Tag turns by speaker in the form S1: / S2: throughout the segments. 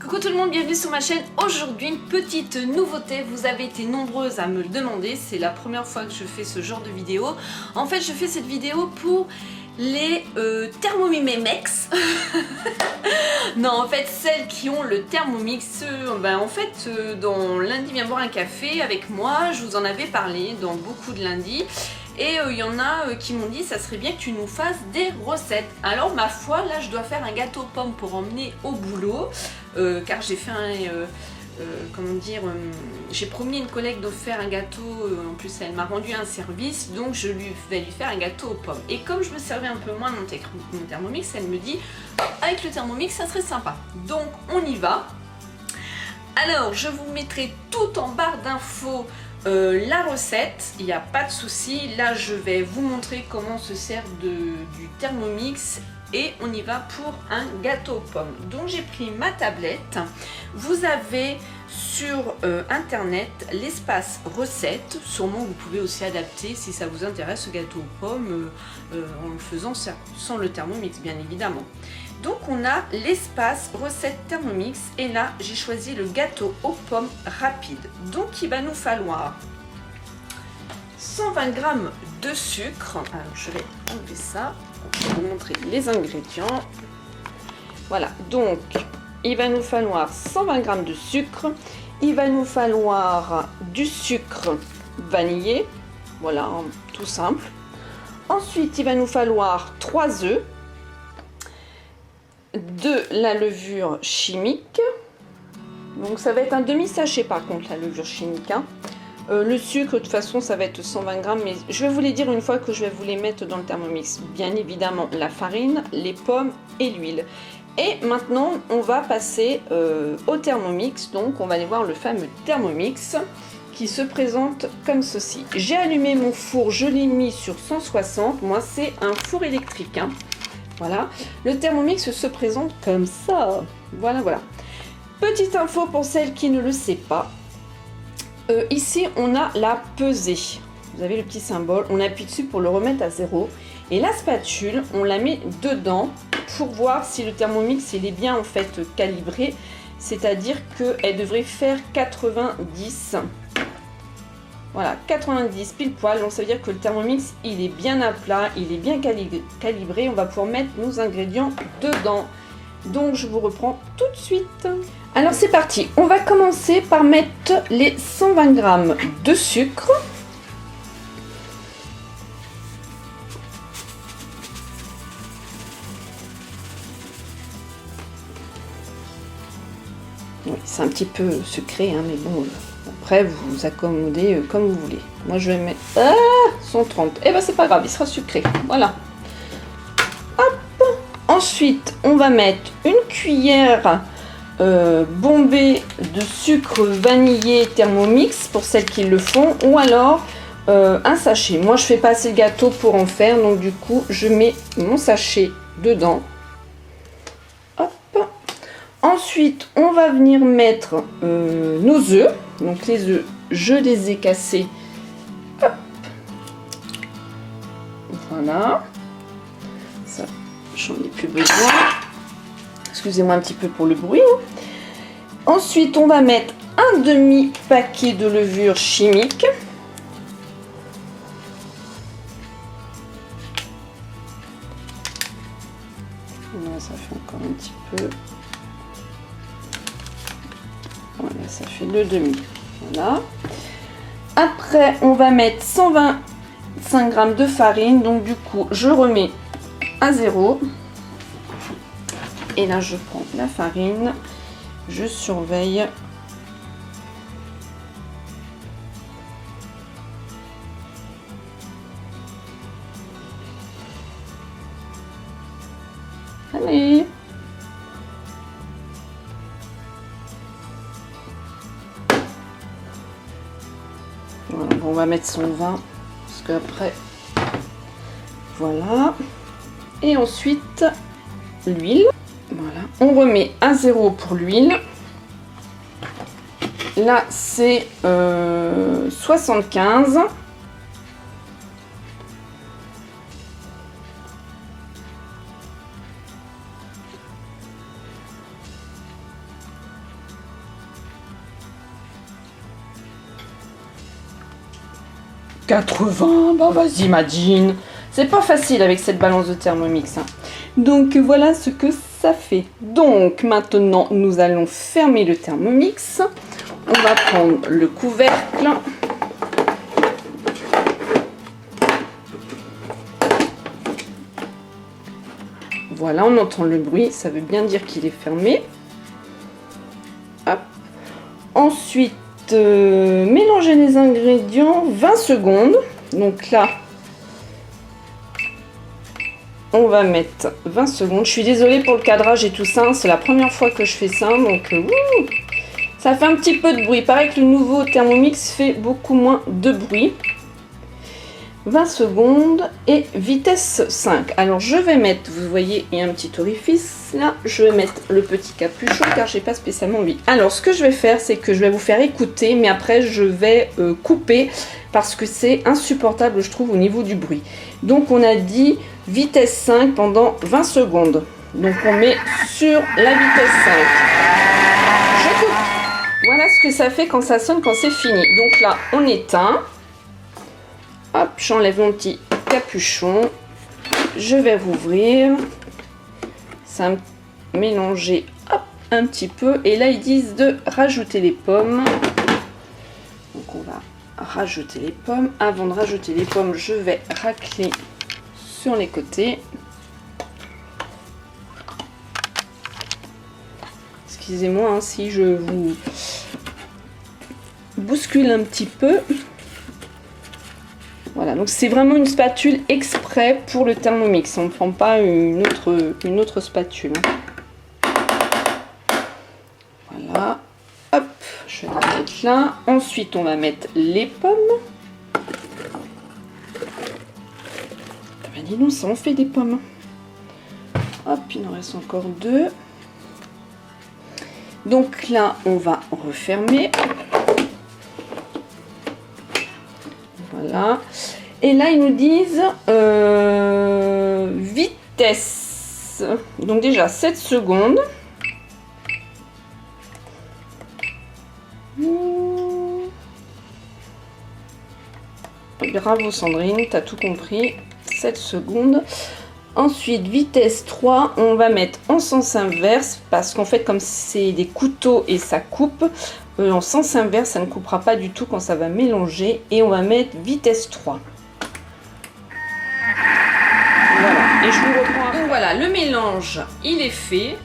S1: Coucou tout le monde, bienvenue sur ma chaîne. Aujourd'hui une petite nouveauté, vous avez été nombreuses à me le demander, c'est la première fois que je fais ce genre de vidéo. En fait je fais cette vidéo pour les Thermomix. Non, en fait celles qui ont le Thermomix, dans lundi viens boire un café avec moi, je vous en avais parlé dans beaucoup de lundis. Et il y en a qui m'ont dit ça serait bien que tu nous fasses des recettes. Alors ma foi, là je dois faire un gâteau aux pommes pour emmener au boulot, car j'ai fait j'ai promis à une collègue de faire un gâteau, en plus elle m'a rendu un service, donc je vais lui faire un gâteau aux pommes. Et comme je me servais un peu moins de mon Thermomix, elle me dit avec le Thermomix ça serait sympa. Donc on y va. Alors je vous mettrai tout en barre d'infos la recette, il n'y a pas de souci. Là je vais vous montrer comment on se sert du Thermomix et on y va pour un gâteau aux pommes. Donc j'ai pris ma tablette, vous avez sur internet l'espace recettes, sûrement vous pouvez aussi adapter si ça vous intéresse ce gâteau aux pommes en le faisant sans le Thermomix bien évidemment. Donc on a l'espace recette Thermomix et là j'ai choisi le gâteau aux pommes rapide. Donc il va nous falloir 120 g de sucre. Alors je vais enlever ça pour vous montrer les ingrédients. Voilà, donc il va nous falloir 120 g de sucre. Il va nous falloir du sucre vanillé. Voilà, tout simple. Ensuite il va nous falloir 3 œufs. De la levure chimique, donc ça va être un demi-sachet par contre la levure chimique, hein. Le sucre de toute façon ça va être 120 g, mais je vais vous les dire une fois que je vais vous les mettre dans le Thermomix. Bien évidemment la farine, les pommes et l'huile. Et maintenant on va passer au Thermomix, donc on va aller voir le fameux Thermomix qui se présente comme ceci. J'ai allumé mon four, je l'ai mis sur 160, moi c'est un four électrique, hein. Voilà, le Thermomix se présente comme ça. Voilà, voilà. Petite info pour celles qui ne le savent pas. Ici, on a la pesée. Vous avez le petit symbole. On appuie dessus pour le remettre à 0. Et la spatule, on la met dedans pour voir si le Thermomix il est bien en fait calibré. C'est-à-dire qu'elle devrait faire 90. Voilà, 90 pile poil, donc ça veut dire que le Thermomix il est bien à plat, il est bien calibré, on va pouvoir mettre nos ingrédients dedans. Donc je vous reprends tout de suite. Alors c'est parti, on va commencer par mettre les 120 g de sucre. Oui, c'est un petit peu sucré, hein, mais bon... Après, vous vous accommodez comme vous voulez. Moi, je vais mettre 130. Et ben, c'est pas grave, il sera sucré. Voilà. Hop. Ensuite, on va mettre une cuillère bombée de sucre vanillé Thermomix pour celles qui le font, ou alors un sachet. Moi, je fais pas assez le gâteau pour en faire, donc du coup, je mets mon sachet dedans. Hop. Ensuite, on va venir mettre nos œufs. Donc les œufs, je les ai cassés. Hop. Voilà. Ça, j'en ai plus besoin. Excusez-moi un petit peu pour le bruit. Ensuite, on va mettre un demi-paquet de levure chimique. Là, ça fait encore un petit peu. Voilà, ça fait le demi. Voilà. Après, on va mettre 125 g de farine. Donc, du coup, je remets à 0. Et là, je prends la farine. Je surveille. Allez. Voilà, on va mettre 120 parce qu'après voilà. Et ensuite l'huile, voilà, on remet à 0 pour l'huile. Là c'est 75.
S2: 80, bah vas-y Madine. C'est pas facile avec cette balance de Thermomix. Hein. Donc voilà ce que ça fait. Donc maintenant, nous allons fermer le Thermomix. On va prendre le couvercle. Voilà, on entend le bruit, ça veut bien dire qu'il est fermé. Hop. Ensuite, mélanger les ingrédients 20 secondes. Donc là, on va mettre 20 secondes. Je suis désolée pour le cadrage et tout ça. C'est la première fois que je fais ça. Donc, ça fait un petit peu de bruit. Pareil que le nouveau Thermomix fait beaucoup moins de bruit. 20 secondes et vitesse 5. Alors, je vais mettre, vous voyez, il y a un petit orifice là. Je vais mettre le petit capuchon car j'ai pas spécialement envie. Alors, ce que je vais faire, c'est que je vais vous faire écouter. Mais après, je vais couper parce que c'est insupportable, je trouve, au niveau du bruit. Donc, on a dit vitesse 5 pendant 20 secondes. Donc, on met sur la vitesse 5. Je coupe. Voilà ce que ça fait quand ça sonne, quand c'est fini. Donc là, on éteint. Hop, j'enlève mon petit capuchon. Je vais rouvrir. Ça va mélanger hop, un petit peu. Et là, ils disent de rajouter les pommes. Donc, on va rajouter les pommes. Avant de rajouter les pommes, je vais racler sur les côtés. Excusez-moi hein, si je vous bouscule un petit peu. Voilà, donc c'est vraiment une spatule exprès pour le Thermomix. On ne prend pas une autre spatule. Voilà. Hop, je vais la mettre là. Ensuite, on va mettre les pommes. Ah ben dis donc, ça en fait des pommes. Hop, il en reste encore 2. Donc là, on va refermer. Voilà. Et là, ils nous disent vitesse. Donc déjà, 7 secondes. Bravo Sandrine, t'as tout compris. 7 secondes. Ensuite, vitesse 3, on va mettre en sens inverse parce qu'en fait, comme c'est des couteaux et ça coupe, en sens inverse, ça ne coupera pas du tout quand ça va mélanger. Et on va mettre vitesse 3. Voilà, et je vous reprends. Donc voilà, le mélange, il est fait.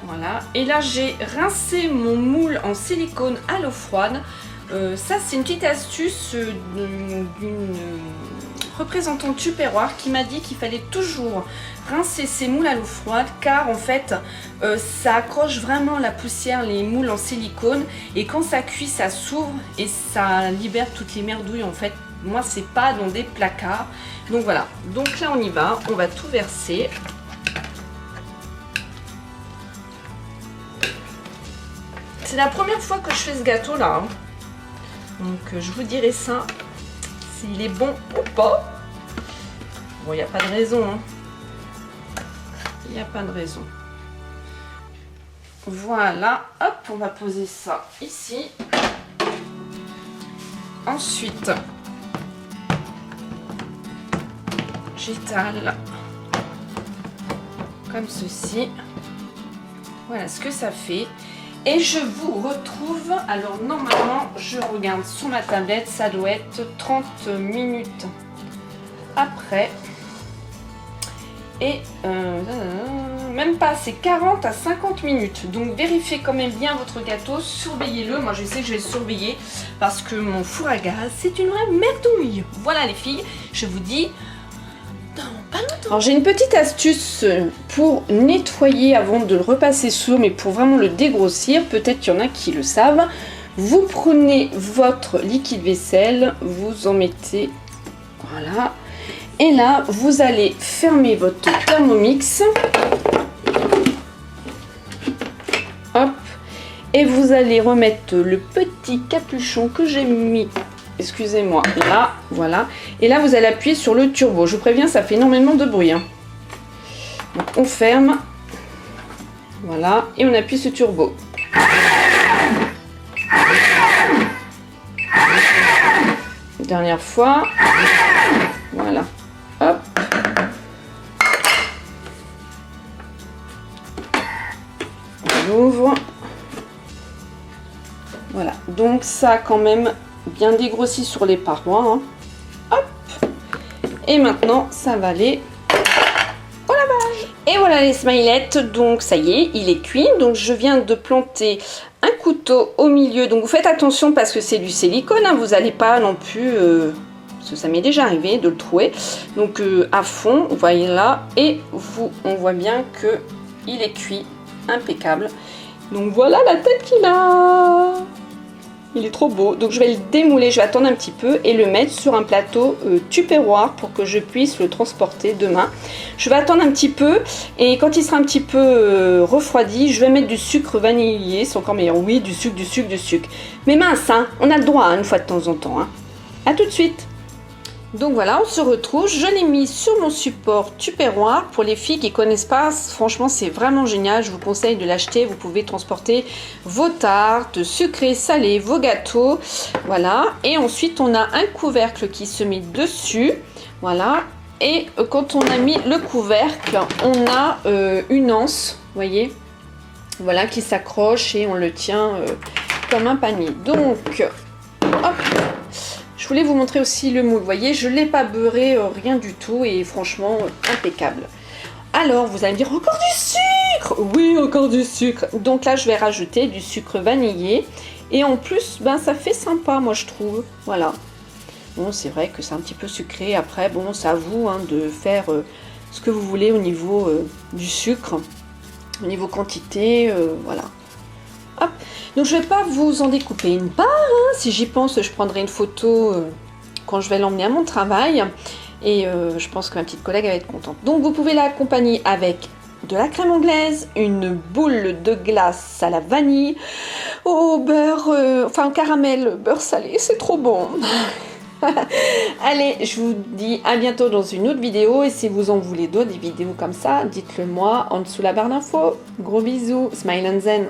S2: Voilà, et là, j'ai rincé mon moule en silicone à l'eau froide. Ça, c'est une petite astuce d'une représentante Tupperware qui m'a dit qu'il fallait toujours rincer ses moules à l'eau froide car en fait ça accroche vraiment la poussière, les moules en silicone, et quand ça cuit ça s'ouvre et ça libère toutes les merdouilles. En fait moi c'est pas dans des placards, donc voilà. Donc là on y va, on va tout verser. C'est la première fois que je fais ce gâteau là hein. Donc je vous dirai ça s'il est bon ou pas. Bon, il n'y a pas de raison. Hein. Il n'y a pas de raison. Voilà. Hop, on va poser ça ici. Ensuite, j'étale comme ceci. Voilà ce que ça fait. Et je vous retrouve, alors normalement, je regarde sur ma tablette, ça doit être 30 minutes après. Et même pas, c'est 40 à 50 minutes. Donc vérifiez quand même bien votre gâteau, surveillez-le. Moi je sais que je vais le surveiller parce que mon four à gaz, c'est une vraie merdouille. Voilà les filles, je vous dis... Alors j'ai une petite astuce pour nettoyer avant de le repasser sous, mais pour vraiment le dégrossir, peut-être qu'il y en a qui le savent. Vous prenez votre liquide vaisselle, vous en mettez, voilà, et là vous allez fermer votre Thermomix, hop, et vous allez remettre le petit capuchon que j'ai mis, excusez-moi, là, voilà. Et là, vous allez appuyer sur le turbo. Je vous préviens, ça fait énormément de bruit. Hein. Donc, on ferme. Voilà. Et on appuie sur turbo. dernière fois. Voilà. Hop. On ouvre. Voilà. Donc ça a quand même bien dégrossi sur les parois. Hein. Hop. Et maintenant, ça va aller au lavage. Et voilà les smilettes. Donc ça y est, il est cuit. Donc je viens de planter un couteau au milieu. Donc vous faites attention parce que c'est du silicone. Hein. Vous n'allez pas non plus... parce que ça m'est déjà arrivé de le trouer. Donc à fond, vous voyez là. Et on voit bien que il est cuit. Impeccable. Donc voilà la tête qu'il a. Il est trop beau. Donc je vais le démouler, je vais attendre un petit peu et le mettre sur un plateau tupperware pour que je puisse le transporter demain. Je vais attendre un petit peu et quand il sera un petit peu refroidi, je vais mettre du sucre vanillé. C'est encore meilleur. Oui, du sucre, du sucre, du sucre. Mais mince, hein, on a le droit hein, une fois de temps en temps. Hein. À tout de suite. Donc voilà, on se retrouve. Je l'ai mis sur mon support tupperware. Pour les filles qui ne connaissent pas, franchement, c'est vraiment génial. Je vous conseille de l'acheter. Vous pouvez transporter vos tartes, sucrées, salées, vos gâteaux. Voilà. Et ensuite, on a un couvercle qui se met dessus. Voilà. Et quand on a mis le couvercle, on a une anse, vous voyez, voilà, qui s'accroche et on le tient comme un panier. Donc, hop. Je voulais vous montrer aussi le moule, vous voyez, je ne l'ai pas beurré, rien du tout, et franchement, impeccable. Alors, vous allez me dire, encore du sucre? Oui, encore du sucre. Donc là, je vais rajouter du sucre vanillé, et en plus, ben, ça fait sympa, moi, je trouve. Voilà. Bon, c'est vrai que c'est un petit peu sucré, après, bon, c'est à vous hein, de faire ce que vous voulez au niveau du sucre, au niveau quantité, voilà. Hop. Donc je ne vais pas vous en découper une part, hein. Si j'y pense je prendrai une photo quand je vais l'emmener à mon travail et je pense que ma petite collègue va être contente. Donc vous pouvez l'accompagner avec de la crème anglaise, une boule de glace à la vanille, au beurre, enfin au caramel, beurre salé, c'est trop bon. Allez, je vous dis à bientôt dans une autre vidéo et si vous en voulez d'autres, des vidéos comme ça, dites-le moi en dessous la barre d'infos. Gros bisous, smile and zen.